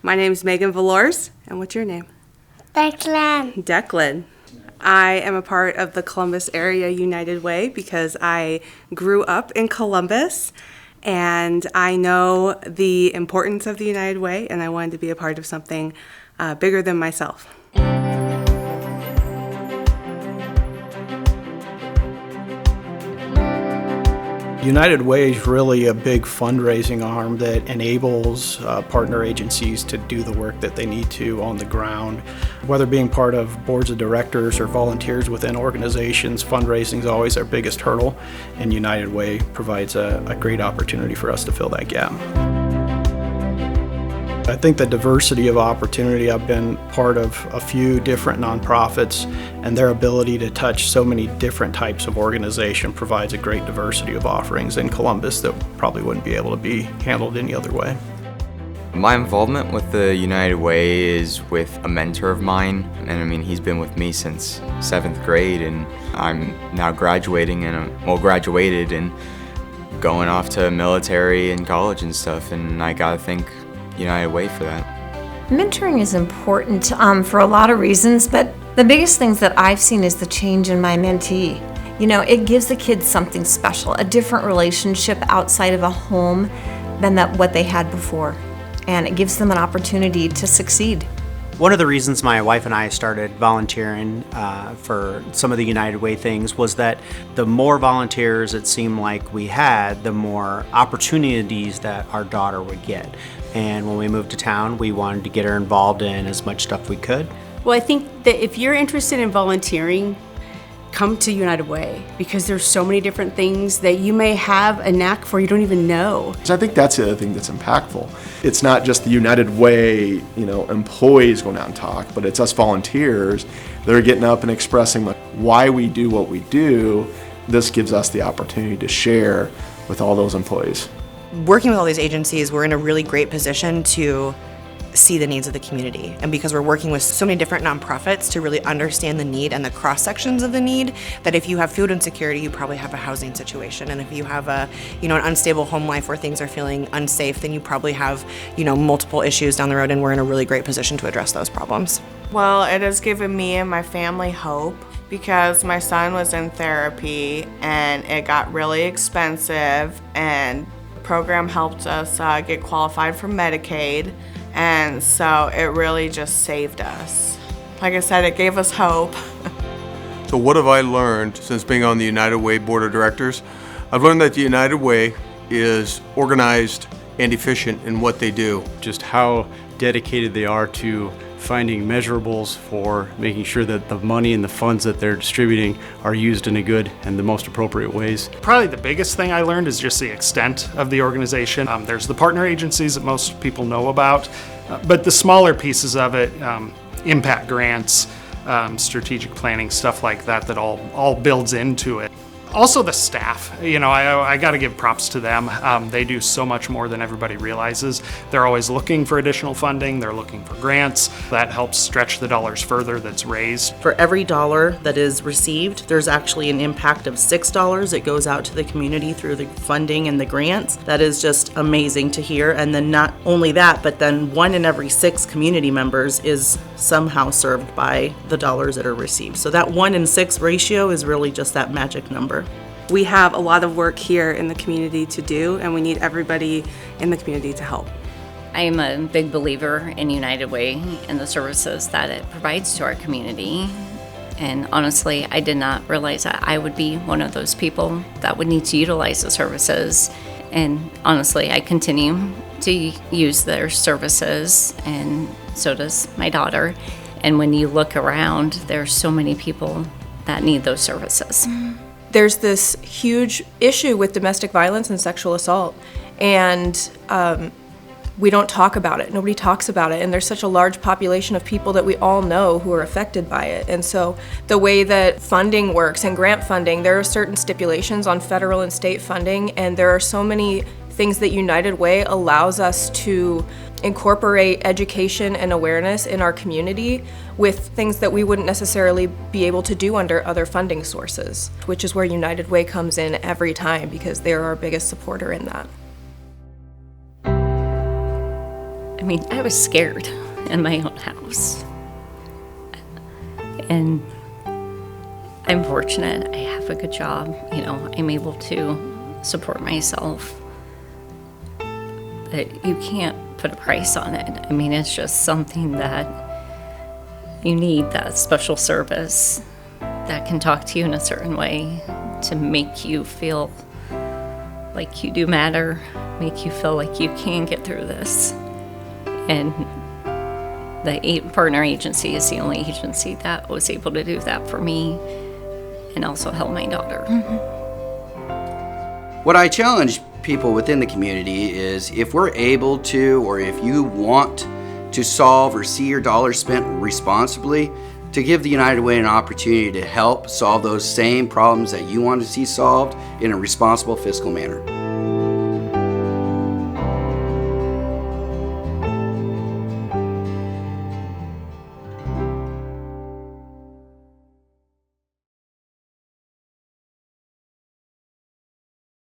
My name's Megan Valors, and what's your name? Declan. Declan. I am a part of the Columbus Area United Way because I grew up in Columbus, and I know the importance of the United Way, and I wanted to be a part of something bigger than myself. United Way is really a big fundraising arm that enables partner agencies to do the work that they need to on the ground. Whether being part of boards of directors or volunteers within organizations, fundraising is always our biggest hurdle, and United Way provides a great opportunity for us to fill that gap. I think the diversity of opportunity, I've been part of a few different nonprofits, and their ability to touch so many different types of organization provides a great diversity of offerings in Columbus that probably wouldn't be able to be handled any other way. My involvement with the United Way is with a mentor of mine, and he's been with me since 7th grade, and I'm now graduated and going off to military and college and stuff, and I gotta thank United Way for that. Mentoring is important for a lot of reasons, but the biggest things that I've seen is the change in my mentee. It gives the kids something special, a different relationship outside of a home than what they had before, and it gives them an opportunity to succeed. One of the reasons my wife and I started volunteering for some of the United Way things was that the more volunteers it seemed like we had, the more opportunities that our daughter would get. And when we moved to town, we wanted to get her involved in as much stuff we could. Well, I think that if you're interested in volunteering, come to United Way, because there's so many different things that you may have a knack for you don't even know. So I think that's the other thing that's impactful. It's not just the United Way, employees going out and talk, but it's us volunteers that are getting up and expressing why we do what we do. This gives us the opportunity to share with all those employees. Working with all these agencies, we're in a really great position to see the needs of the community. And because we're working with so many different nonprofits to really understand the need and the cross sections of the need, that if you have food insecurity, you probably have a housing situation. And if you have an unstable home life where things are feeling unsafe, then you probably have, multiple issues down the road, and we're in a really great position to address those problems. Well, it has given me and my family hope, because my son was in therapy and it got really expensive, and the program helped us get qualified for Medicaid. And so it really just saved us. Like I said, it gave us hope. So what have I learned since being on the United Way Board of Directors? I've learned that the United Way is organized and efficient in what they do. Just how dedicated they are to finding measurables for making sure that the money and the funds that they're distributing are used in a good and the most appropriate ways. Probably the biggest thing I learned is just the extent of the organization. There's the partner agencies that most people know about, but the smaller pieces of it, impact grants, strategic planning, stuff like that all builds into it. Also the staff, I got to give props to them. They do so much more than everybody realizes. They're always looking for additional funding. They're looking for grants. That helps stretch the dollars further that's raised. For every dollar that is received, there's actually an impact of $6 that goes out to the community through the funding and the grants. That is just amazing to hear. And then not only that, but then 1 in every 6 community members is somehow served by the dollars that are received. So that 1 in 6 ratio is really just that magic number. We have a lot of work here in the community to do, and we need everybody in the community to help. I am a big believer in United Way and the services that it provides to our community. And honestly, I did not realize that I would be one of those people that would need to utilize the services. And honestly, I continue to use their services, and so does my daughter. And when you look around, there's so many people that need those services. There's this huge issue with domestic violence and sexual assault, and we don't talk about it. Nobody talks about it, and there's such a large population of people that we all know who are affected by it. And so the way that funding works and grant funding, there are certain stipulations on federal and state funding, and there are so many things that United Way allows us to incorporate education and awareness in our community with things that we wouldn't necessarily be able to do under other funding sources, which is where United Way comes in every time, because they're our biggest supporter in that. I mean, I was scared in my own house. And I'm fortunate. I have a good job. You know, I'm able to support myself. But you can't put a price on it. I mean, it's just something that you need, that special service that can talk to you in a certain way to make you feel like you do matter, make you feel like you can get through this. And the partner agency is the only agency that was able to do that for me and also help my daughter. What I challenge people within the community is, if we're able to, or if you want to solve or see your dollars spent responsibly, to give the United Way an opportunity to help solve those same problems that you want to see solved in a responsible fiscal manner.